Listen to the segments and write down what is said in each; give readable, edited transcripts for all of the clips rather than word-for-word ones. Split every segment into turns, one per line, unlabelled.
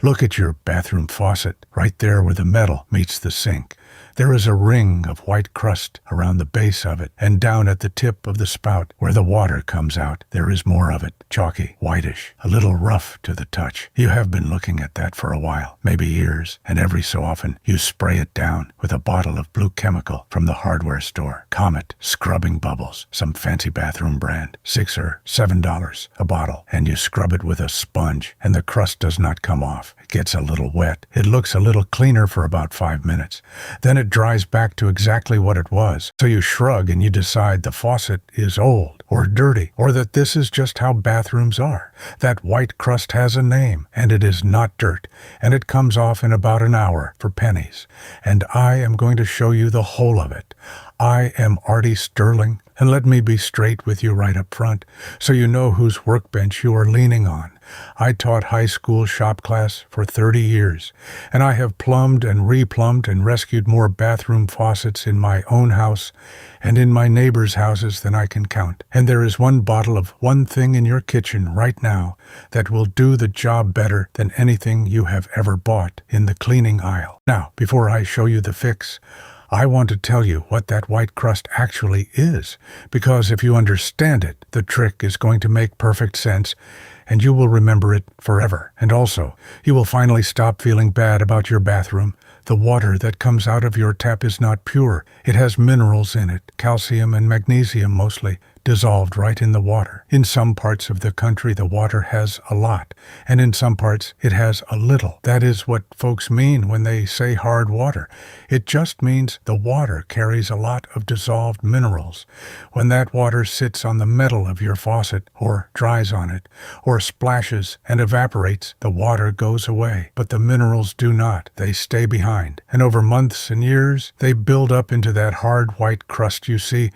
Look at your bathroom faucet, right there where the metal meets the sink. There is a ring of white crust around the base of it, and down at the tip of the spout where the water comes out, there is more of it, chalky, whitish, a little rough to the touch. You have been looking at that for a while, maybe years, and every so often you spray it down with a bottle of blue chemical from the hardware store. Comet, scrubbing bubbles, some fancy bathroom brand, $6 or $7 a bottle, and you scrub it with a sponge, and the crust does not come off. It gets a little wet. It looks a little cleaner for about 5 minutes. Then it dries back to exactly what it was. So you shrug and you decide the faucet is old or dirty, or that this is just how bathrooms are. That white crust has a name, and it is not dirt, and it comes off in about an hour for pennies. And I am going to show you the whole of it. I am Artie Sterling, and let me be straight with you right up front, so you know whose workbench you are leaning on. I taught high school shop class for 30 years, and I have plumbed and replumbed and rescued more bathroom faucets in my own house and in my neighbors' houses than I can count. And there is one bottle of one thing in your kitchen right now that will do the job better than anything you have ever bought in the cleaning aisle. Now, before I show you the fix, I want to tell you what that white crust actually is, because if you understand it, the trick is going to make perfect sense, and you will remember it forever. And also, you will finally stop feeling bad about your bathroom. The water that comes out of your tap is not pure. It has minerals in it, calcium and magnesium mostly, dissolved right in the water. In some parts of the country, the water has a lot, and in some parts, it has a little. That is what folks mean when they say hard water. It just means the water carries a lot of dissolved minerals. When that water sits on the metal of your faucet, or dries on it, or splashes and evaporates, the water goes away, but the minerals do not. They stay behind, and over months and years, they build up into that hard white crust you see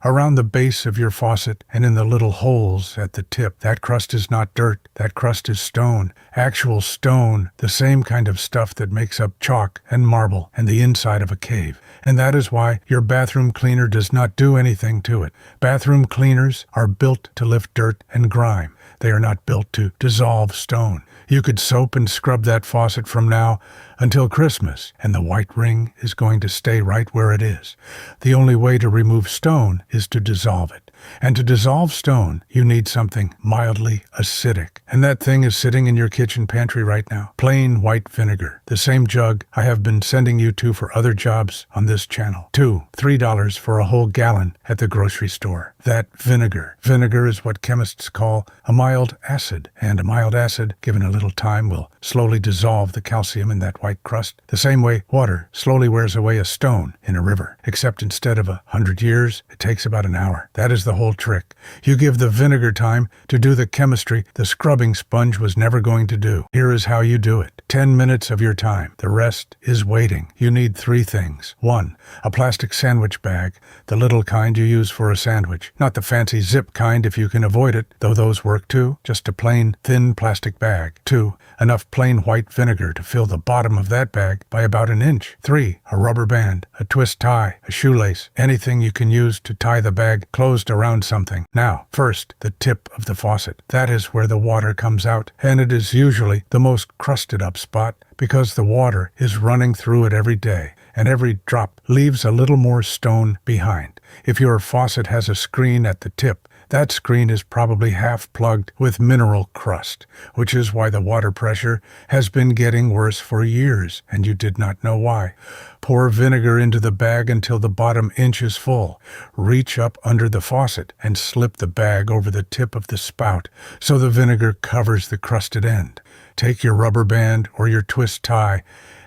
around the base of your faucet and in the little holes at the tip. That crust is not dirt. That crust is stone. Actual stone, the same kind of stuff that makes up chalk and marble and the inside of a cave. And that is why your bathroom cleaner does not do anything to it. Bathroom cleaners are built to lift dirt and grime. They are not built to dissolve stone. You could soap and scrub that faucet from now until Christmas, and the white ring is going to stay right where it is. The only way to remove stone is to dissolve it. And to dissolve stone, you need something mildly acidic. And that thing is sitting in your kitchen pantry right now. Plain white vinegar. The same jug I have been sending you to for other jobs on this channel. $3 for a whole gallon at the grocery store. That vinegar. Vinegar is what chemists call a mild acid. And a mild acid, given a little time, will slowly dissolve the calcium in that white crust. The same way water slowly wears away a stone in a river. Except instead of 100 years, it takes about an hour. That is the whole trick. You give the vinegar time to do the chemistry the scrubbing sponge was never going to do. Here is how you do it. 10 minutes of your time. The rest is waiting. You need 3 things. 1. A plastic sandwich bag, the little kind you use for a sandwich. Not the fancy zip kind if you can avoid it, though those work too. Just a plain, thin plastic bag. 2. Enough plain white vinegar to fill the bottom of that bag by about an inch. 3. A rubber band, a twist tie, a shoelace, anything you can use to tie the bag closed around something. Now, first, the tip of the faucet. That is where the water comes out, and it is usually the most crusted up spot because the water is running through it every day, and every drop leaves a little more stone behind. If your faucet has a screen at the tip, that screen is probably half plugged with mineral crust, which is why the water pressure has been getting worse for years, and you did not know why. Pour vinegar into the bag until the bottom inch is full. Reach up under the faucet and slip the bag over the tip of the spout so the vinegar covers the crusted end. Take your rubber band or your twist tie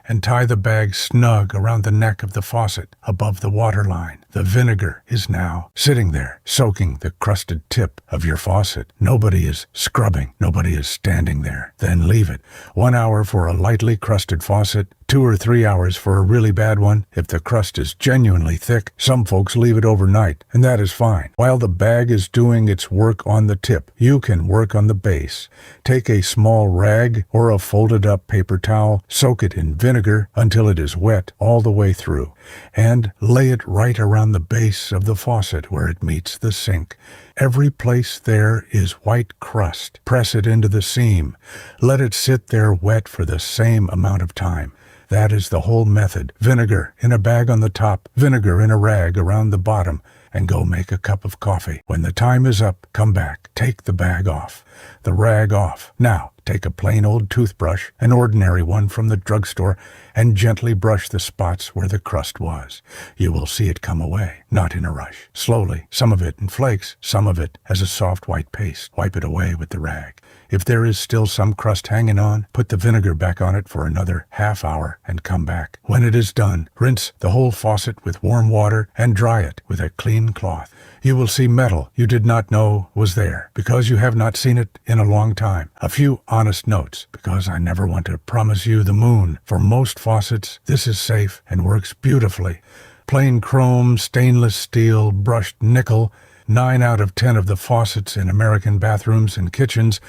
and tie the bag snug around the neck of the faucet above the water line. The vinegar is now sitting there, soaking the crusted tip of your faucet. Nobody is scrubbing. Nobody is standing there. Then leave it. 1 hour for a lightly crusted faucet, 2 or 3 hours for a really bad one. If the crust is genuinely thick, some folks leave it overnight, and that is fine. While the bag is doing its work on the tip, you can work on the base. Take a small rag or a folded up paper towel, soak it in vinegar until it is wet all the way through, and lay it right around around the base of the faucet where it meets the sink. Every place there is white crust. Press it into the seam. Let it sit there wet for the same amount of time. That is the whole method. Vinegar in a bag on the top, vinegar in a rag around the bottom, and go make a cup of coffee. When the time is up, come back. Take the bag off, the rag off. Now, take a plain old toothbrush, an ordinary one from the drugstore, and gently brush the spots where the crust was. You will see it come away, not in a rush. Slowly, some of it in flakes, some of it as a soft white paste. Wipe it away with the rag. If there is still some crust hanging on, put the vinegar back on it for another half hour and come back. When it is done, rinse the whole faucet with warm water and dry it with a clean cloth. You will see metal you did not know was there because you have not seen it in a long time. A few honest notes, because I never want to promise you the moon. For most faucets, this is safe and works beautifully. Plain chrome, stainless steel, brushed nickel. 9 out of 10 of the faucets in American bathrooms and kitchens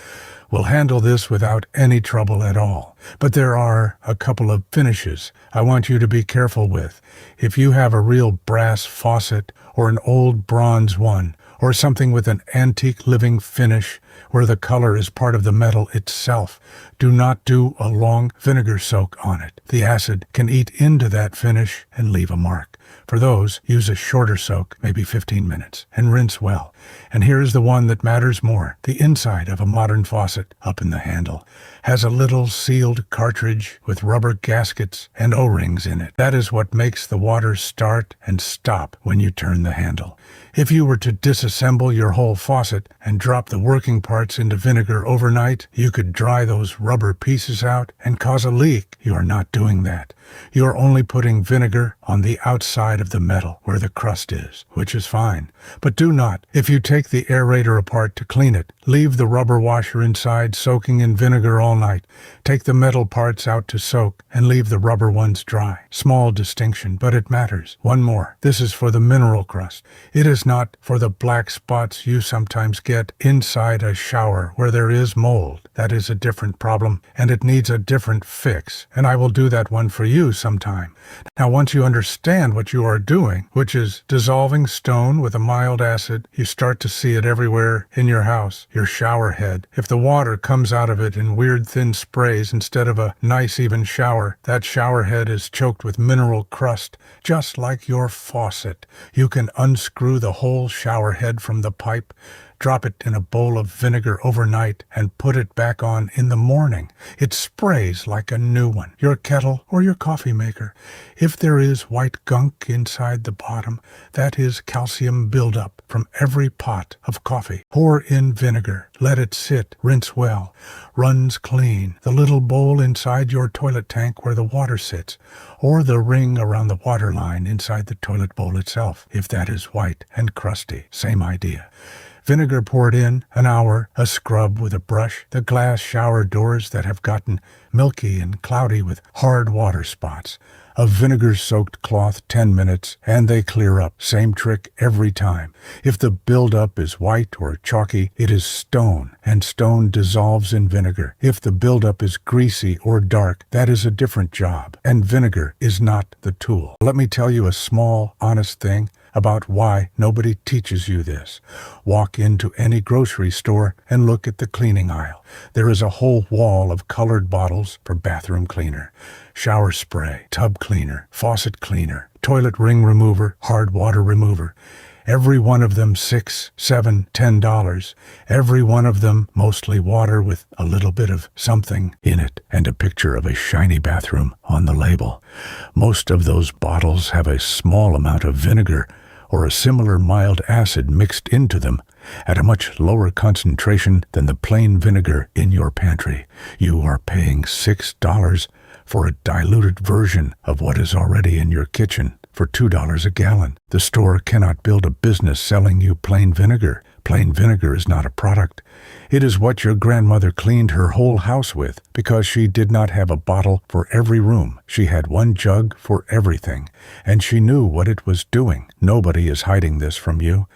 will handle this without any trouble at all. But there are a couple of finishes I want you to be careful with. If you have a real brass faucet or an old bronze one, or something with an antique living finish where the color is part of the metal itself, do not do a long vinegar soak on it. The acid can eat into that finish and leave a mark. For those, use a shorter soak, maybe 15 minutes, and rinse well. And here is the one that matters more. The inside of a modern faucet, up in the handle, has a little sealed cartridge with rubber gaskets and O-rings in it. That is what makes the water start and stop when you turn the handle. If you were to disassemble your whole faucet and drop the working parts into vinegar overnight, you could dry those rubber pieces out and cause a leak. You are not doing that. You are only putting vinegar on the outside of the metal where the crust is, which is fine. But do not, if you take the aerator apart to clean it, leave the rubber washer inside soaking in vinegar all night. Take the metal parts out to soak and leave the rubber ones dry. Small distinction, but it matters. One more. This is for the mineral crust. It is not for the black spots you sometimes get inside a shower where there is mold. That is a different problem, and it needs a different fix, and I will do that one for you sometime. Now, once you understand what you are doing, which is dissolving stone with a mild acid, you start to see it everywhere in your house, your shower head. If the water comes out of it in weird thin sprays instead of a nice even shower, that shower head is choked with mineral crust, just like your faucet. You can unscrew the whole shower head from the pipe, drop it in a bowl of vinegar overnight, and put it back on in the morning. It sprays like a new one. Your kettle or your coffee maker. If there is white gunk inside the bottom, that is calcium buildup from every pot of coffee. Pour in vinegar. Let it sit. Rinse well. Runs clean. The little bowl inside your toilet tank where the water sits, or the ring around the water line inside the toilet bowl itself, if that is white and crusty. Same idea. Vinegar poured in, an hour, a scrub with a brush, the glass shower doors that have gotten milky and cloudy with hard water spots. A vinegar-soaked cloth 10 minutes, and they clear up. Same trick every time. If the buildup is white or chalky, it is stone, and stone dissolves in vinegar. If the buildup is greasy or dark, that is a different job, and vinegar is not the tool. Let me tell you a small, honest thing about why nobody teaches you this. Walk into any grocery store and look at the cleaning aisle. There is a whole wall of colored bottles for bathroom cleaner, shower spray, tub cleaner, faucet cleaner, toilet ring remover, hard water remover. Every one of them $6, $7, $10. Every one of them mostly water with a little bit of something in it and a picture of a shiny bathroom on the label. Most of those bottles have a small amount of vinegar or a similar mild acid mixed into them at a much lower concentration than the plain vinegar in your pantry. You are paying $6 for a diluted version of what is already in your kitchen for $2 a gallon. The store cannot build a business selling you plain vinegar. Plain vinegar is not a product. It is what your grandmother cleaned her whole house with because she did not have a bottle for every room. She had one jug for everything, and she knew what it was doing. Nobody is hiding this from you.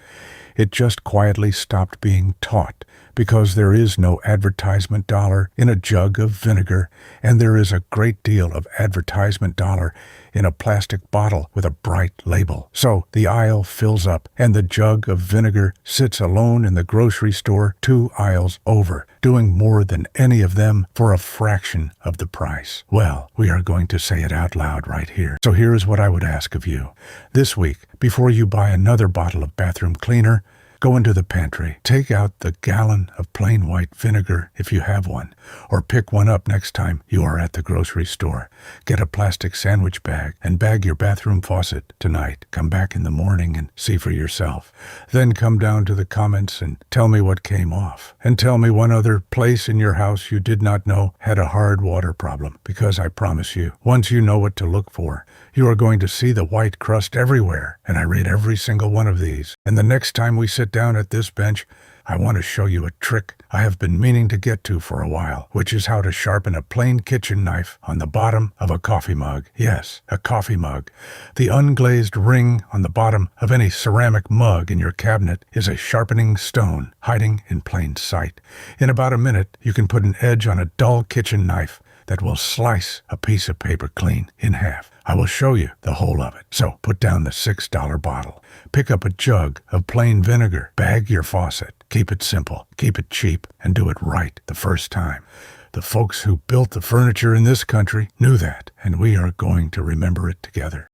It just quietly stopped being taught because there is no advertisement dollar in a jug of vinegar, and there is a great deal of advertisement dollar in a plastic bottle with a bright label. So the aisle fills up, and the jug of vinegar sits alone in the grocery store 2 aisles over, doing more than any of them for a fraction of the price. Well, we are going to say it out loud right here. So here is what I would ask of you. This week, before you buy another bottle of bathroom cleaner, go into the pantry, take out the gallon of plain white vinegar if you have one, or pick one up next time you are at the grocery store. Get a plastic sandwich bag and bag your bathroom faucet tonight. Come back in the morning and see for yourself. Then come down to the comments and tell me what came off. And tell me one other place in your house you did not know had a hard water problem, because I promise you, once you know what to look for, you are going to see the white crust everywhere, and I rate every single one of these. And the next time we sit down at this bench, I want to show you a trick I have been meaning to get to for a while, which is how to sharpen a plain kitchen knife on the bottom of a coffee mug. Yes, a coffee mug. The unglazed ring on the bottom of any ceramic mug in your cabinet is a sharpening stone hiding in plain sight. In about a minute, you can put an edge on a dull kitchen knife that will slice a piece of paper clean in half. I will show you the whole of it. So put down the $6 bottle. Pick up a jug of plain vinegar. Bag your faucet. Keep it simple. Keep it cheap. And do it right the first time. The folks who built the furniture in this country knew that, and we are going to remember it together.